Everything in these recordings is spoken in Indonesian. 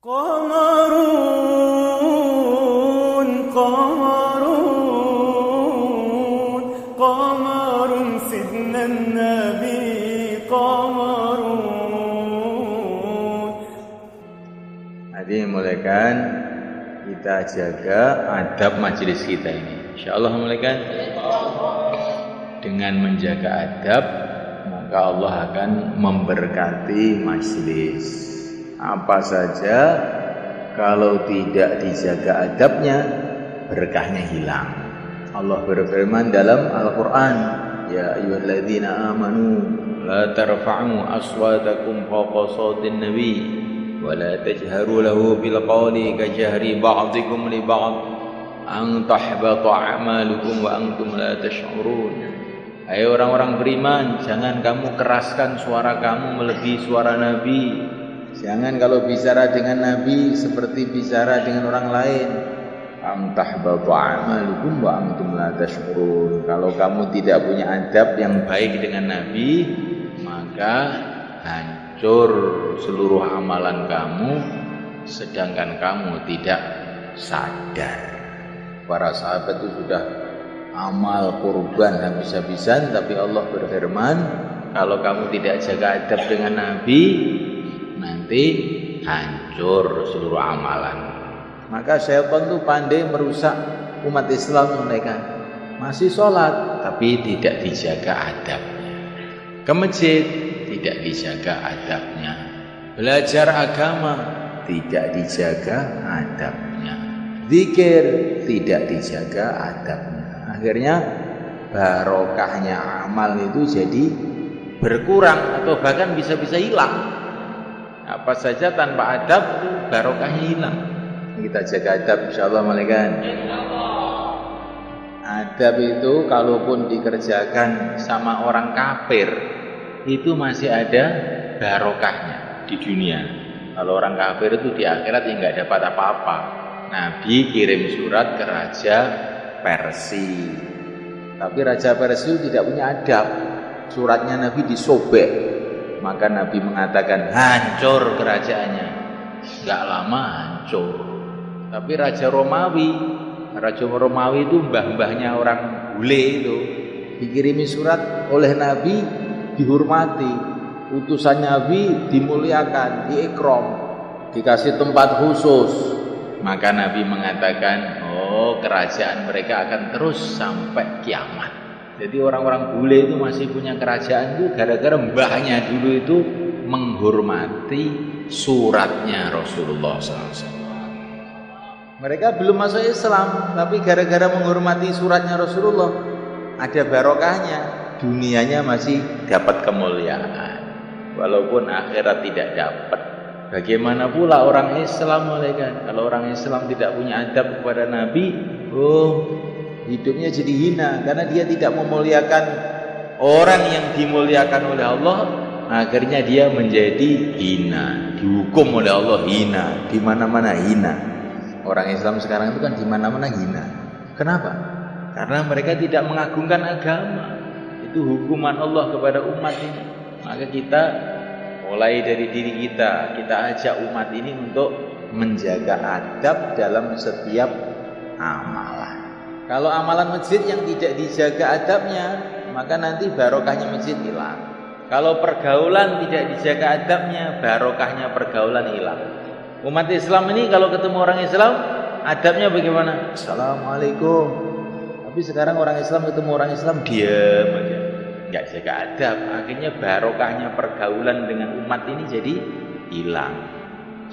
قمرون قمرون قمر سيدنا النبي قمرون. Hadirin mulaikan kita jaga adab majelis kita ini. Insyaallah mulaikan dengan menjaga adab maka Allah akan memberkati majelis. Apa saja kalau tidak dijaga adabnya berkahnya hilang. Allah berfirman dalam Al-Qur'an, ya ayyuhalladzina amanu la tarfa'u aswatakum fawqa sawtin nabi wa la tajharu lahu bil qawli kajahri ba'dikum li ba'd an tahbata a'malukum wa antum la tash'urun. Hai orang-orang beriman, jangan kamu keraskan suara kamu melebihi suara Nabi. Jangan kalau bicara dengan Nabi seperti bicara dengan orang lain. Am tahbatu a'malukum wa antum la tash'urun. Kalau kamu tidak punya adab yang baik dengan Nabi, maka hancur seluruh amalan kamu sedangkan kamu tidak sadar. Para sahabat itu sudah amal kurban habis-habisan, tapi Allah berfirman, kalau kamu tidak jaga adab dengan Nabi, nanti hancur seluruh amalan. Maka syaitan itu pandai merusak umat Islam mereka. Masih sholat tapi tidak dijaga adabnya. Ke masjid tidak dijaga adabnya. Belajar agama tidak dijaga adabnya. Zikir tidak dijaga adabnya. Akhirnya barokahnya amal itu jadi berkurang atau bahkan bisa-bisa hilang. Apa saja tanpa adab itu barokahnya hilang. Kita jaga adab insyaallah malaikat. Adab itu kalaupun dikerjakan sama orang kafir itu masih ada barokahnya di dunia. Kalau orang kafir itu di akhirat ya nggak dapat apa-apa. Nabi kirim surat ke Raja Persia. Tapi Raja Persia tidak punya adab. Suratnya Nabi disobek. Maka Nabi mengatakan hancur kerajaannya. Gak lama hancur. Tapi Raja Romawi itu mbah-mbahnya orang bule itu, dikirimi surat oleh Nabi, dihormati. Utusan Nabi dimuliakan, diikram, dikasih tempat khusus. Maka Nabi mengatakan, oh kerajaan mereka akan terus sampai kiamat. Jadi orang-orang bule itu masih punya kerajaan itu gara-gara mbahnya dulu itu menghormati suratnya Rasulullah SAW. Mereka belum masuk Islam, tapi gara-gara menghormati suratnya Rasulullah ada barokahnya. Dunianya masih dapat kemuliaan, walaupun akhirat tidak dapat. Bagaimana pula orang Islam mereka? Kalau orang Islam tidak punya adab kepada Nabi, hidupnya jadi hina karena dia tidak memuliakan orang yang dimuliakan oleh Allah. Akhirnya dia menjadi hina, dihukum oleh Allah hina, di mana-mana hina. Orang Islam sekarang itu kan di mana-mana hina. Kenapa? Karena mereka tidak mengagungkan agama. Itu hukuman Allah kepada umat ini. Maka kita mulai dari diri kita ajak umat ini untuk menjaga adab dalam setiap amalan. Kalau amalan masjid yang tidak dijaga adabnya, maka nanti barokahnya masjid hilang. Kalau pergaulan tidak dijaga adabnya, barokahnya pergaulan hilang. Umat Islam ini kalau ketemu orang Islam, adabnya bagaimana? Assalamualaikum. Tapi sekarang orang Islam ketemu orang Islam diam aja, nggak jaga adab. Akhirnya barokahnya pergaulan dengan umat ini jadi hilang.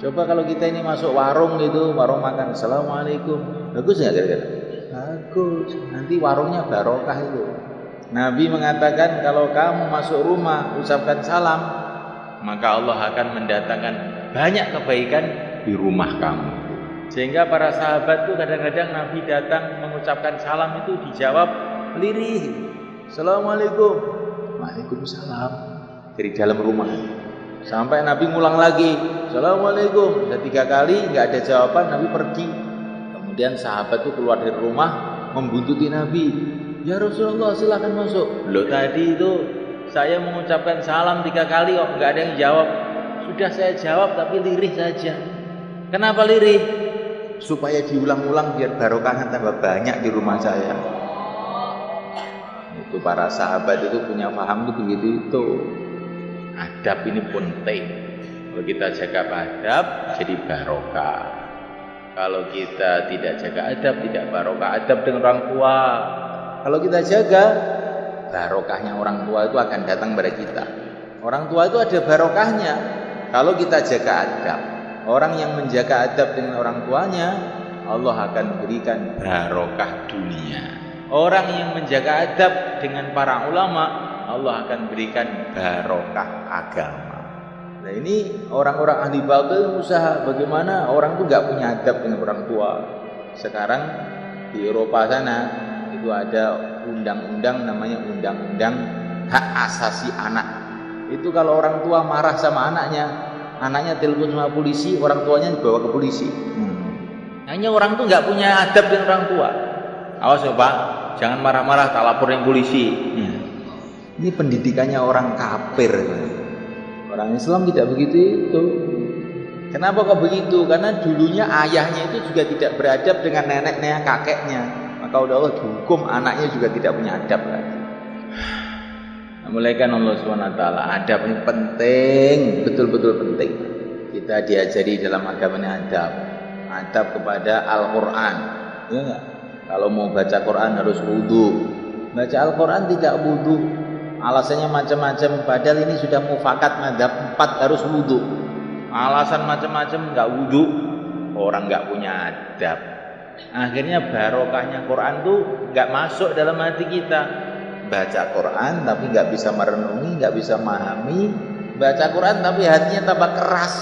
Coba kalau kita ini masuk warung gitu, warung makan, Assalamualaikum, bagus nggak kira-kira? Bagus, nanti warungnya barokah itu. Nabi mengatakan kalau kamu masuk rumah ucapkan salam, maka Allah akan mendatangkan banyak kebaikan di rumah kamu. Sehingga para sahabat itu kadang-kadang Nabi datang mengucapkan salam itu dijawab lirih, Assalamualaikum, Waalaikumsalam, dari dalam rumah. Sampai Nabi ngulang lagi, Assalamualaikum, sudah 3 kali nggak ada jawaban, Nabi pergi. Kemudian sahabat itu keluar dari rumah membuntuti Nabi. Ya Rasulullah silakan masuk. Loh tadi itu saya mengucapkan salam 3 kali kok nggak ada yang jawab. Sudah saya jawab tapi lirih saja. Kenapa lirih? Supaya diulang-ulang biar barokahnya tambah banyak di rumah saya. Itu para sahabat itu punya paham itu begitu itu. Adab ini penting. Kalau kita jaga adab, jadi barokah. Kalau kita tidak jaga adab, tidak barokah. Adab dengan orang tua. Kalau kita jaga, barokahnya orang tua itu akan datang pada kita. Orang tua itu ada barokahnya kalau kita jaga adab. Orang yang menjaga adab dengan orang tuanya, Allah akan berikan barokah dunia. Orang yang menjaga adab dengan para ulama, Allah akan berikan barokah agama. Nah ini orang-orang ahli batil usaha bagaimana orang itu nggak punya adab dengan orang tua. Sekarang di Eropa sana itu ada undang-undang namanya undang-undang hak asasi anak. Itu kalau orang tua marah sama anaknya telepon sama polisi, orang tuanya dibawa ke polisi. Hanya orang tuh nggak punya adab dengan orang tua. Awas ya Pak, jangan marah-marah, tak laporin polisi. Ini pendidikannya orang kafir. Orang Islam tidak begitu itu. Kenapa kok begitu? Karena dulunya ayahnya itu juga tidak beradab dengan neneknya, kakeknya. Maka udah Allah dihukum anaknya juga tidak punya adab lagi. Mulaikan Allah SWT, adab ini penting, betul-betul penting. Kita diajari dalam agama ini adab kepada Al-Quran. Ya enggak? Kalau mau baca Quran harus wudu. Baca Al-Quran tidak wudu, alasannya macam-macam. Padahal ini sudah mufakat madhab 4 harus wudu. Alasan macam-macam nggak wudu, orang nggak punya adab. Akhirnya barokahnya Quran tuh nggak masuk dalam hati kita. Baca Quran tapi nggak bisa merenungi, nggak bisa memahami. Baca Quran tapi hatinya tambah keras,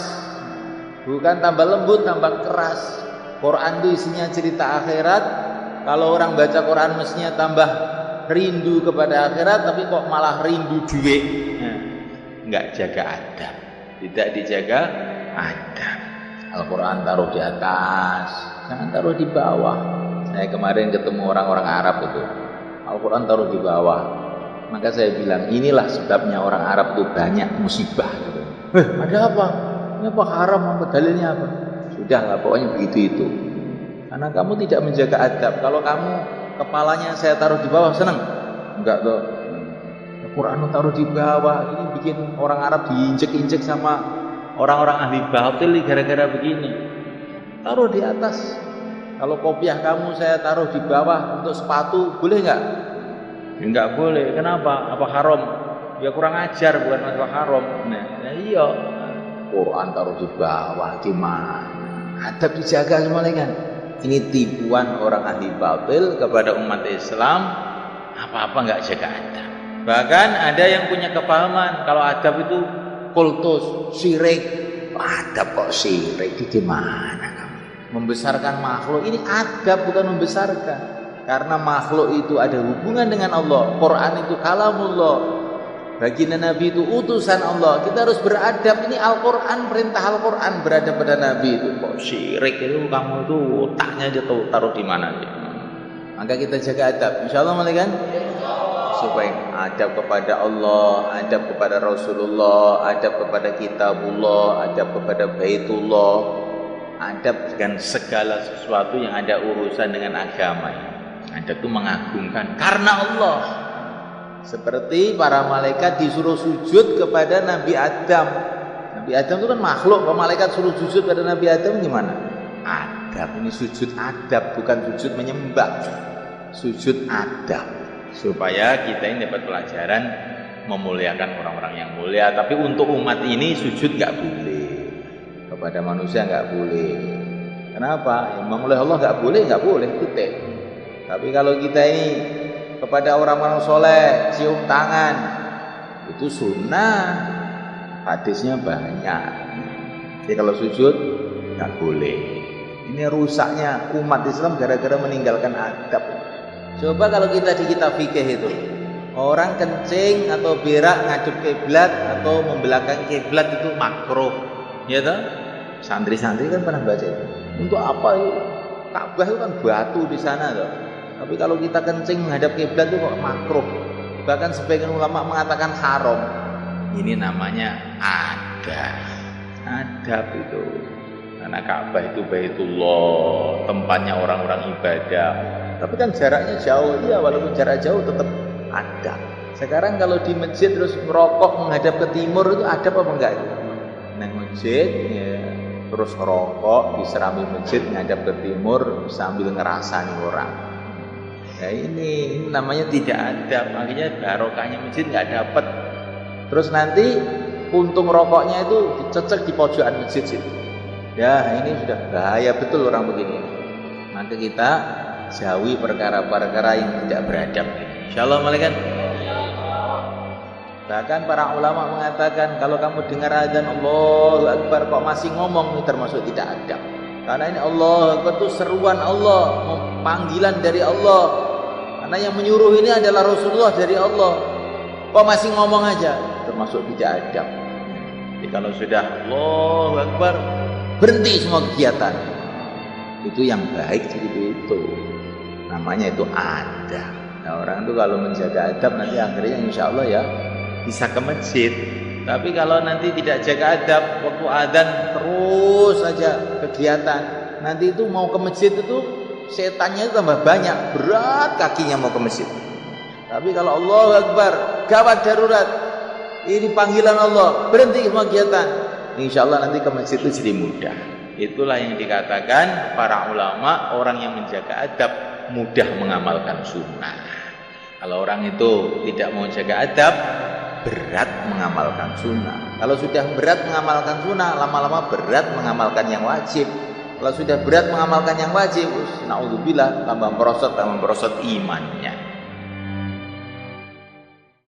bukan tambah lembut, tambah keras. Quran itu isinya cerita akhirat. Kalau orang baca Quran mestinya tambah rindu kepada akhirat, tapi kok malah rindu duit. Nggak jaga adab, tidak dijaga adab. Al-Quran taruh di atas, jangan taruh di bawah. Saya kemarin ketemu orang-orang Arab itu, Al-Quran taruh di bawah. Maka saya bilang, inilah sebabnya orang Arab itu banyak musibah gitu. Ada apa? Ini apa haram? Apa dalilnya apa? Sudahlah, pokoknya begitu itu. Karena kamu tidak menjaga adab. Kalau kamu kepalanya saya taruh di bawah, senang? Enggak tuh. Al-Quran taruh di bawah, ini bikin orang Arab diinjek-injek sama orang-orang ahli batil gara-gara begini. Taruh di atas. Kalau kopiah kamu saya taruh di bawah untuk sepatu, boleh nggak? Nggak boleh. Kenapa? Apa haram? Ya kurang ajar, bukan masalah haram. Nah iya. Quran taruh di bawah, gimana? Adab dijaga semuanya kan? Ini tipuan orang ahli batil kepada umat Islam. Apa-apa nggak jaga adab. Bahkan ada yang punya kepahaman kalau adab itu kultus, syirik. Adab kok syirik? Gimana? Membesarkan makhluk ini adab, bukan membesarkan. Karena makhluk itu ada hubungan dengan Allah. Quran itu kalamullah. Baginda Nabi itu utusan Allah. Kita harus beradab. Ini Al-Quran, perintah Al-Quran beradab pada Nabi itu. Kok syirik itu kamu itu otaknya aja taruh di mana aja. Maka kita jaga adab. Insyaallah malaikat supaya adab kepada Allah, adab kepada Rasulullah, adab kepada kitabullah, adab kepada baitullah. Adab dengan segala sesuatu yang ada urusan dengan agama. Adab itu mengagungkan karena Allah. Seperti para malaikat disuruh sujud kepada Nabi Adam. Nabi Adam itu kan makhluk. Kalau malaikat suruh sujud kepada Nabi Adam gimana? Adab. Ini sujud adab, bukan sujud menyembah. Sujud adab. Supaya kita ini dapat pelajaran memuliakan orang-orang yang mulia. Tapi untuk umat ini sujud nggak boleh. Kepada manusia nggak boleh. Kenapa? Emang oleh Allah nggak boleh, titik. Tapi kalau kita ini kepada orang-orang soleh cium tangan, itu sunnah, hadisnya banyak. Jadi kalau sujud nggak boleh. Ini rusaknya umat Islam gara-gara meninggalkan adab. Coba kalau kita di kitab fikih itu, orang kencing atau berak ngadep kiblat atau membelakangi kiblat itu makruh, ya toh? Santri-santri kan pernah baca itu. Untuk apa itu? Ka'bah itu kan batu di sana loh. Tapi kalau kita kencing menghadap kiblat itu kok makruh. Bahkan sebagian ulama mengatakan haram. Ini namanya adab. Adab itu. Karena Ka'bah itu Baitullah, tempatnya orang-orang ibadah. Tapi kan jaraknya jauh, iya walaupun jarak jauh tetap adab. Sekarang kalau di masjid terus merokok menghadap ke timur itu adab apa enggak itu? Nang masjid ya, terus ngerokok di serambi masjid menghadap ke timur sambil ngerasani orang. Nah ini namanya tidak adab, akhirnya barokahnya masjid nggak dapat. Terus nanti puntung rokoknya itu dicecek di pojokan masjid situ. Ya ini sudah bahaya betul orang begini. Maka kita jauhi perkara-perkara yang tidak beradab. Insyaallah malaikat. Bahkan para ulama mengatakan kalau kamu dengar azan Allahu Akbar kok masih ngomong ini termasuk tidak adab. Karena ini Allahu Akbar itu seruan Allah, panggilan dari Allah. Karena yang menyuruh ini adalah Rasulullah dari Allah. Kok masih ngomong aja termasuk tidak adab. Jadi kalau sudah Allahu Akbar berhenti semua kegiatan. Itu yang baik seperti itu. Namanya itu adab. Nah, orang itu kalau menjaga adab nanti akhirnya insya Allah ya bisa ke masjid. Tapi kalau nanti tidak jaga adab, waktu adzan terus saja kegiatan, nanti itu mau ke masjid itu setannya itu tambah banyak, berat kakinya mau ke masjid. Tapi kalau Allahu Akbar, gawat darurat, ini panggilan Allah, berhenti semua kegiatan, insya Allah nanti ke masjid itu jadi mudah. Itulah yang dikatakan para ulama, orang yang menjaga adab mudah mengamalkan sunnah. Kalau orang itu tidak mau jaga adab, berat mengamalkan sunnah. Kalau sudah berat mengamalkan sunnah, lama-lama berat mengamalkan yang wajib. Kalau sudah berat mengamalkan yang wajib, naudzubillah, tambah merosot imannya.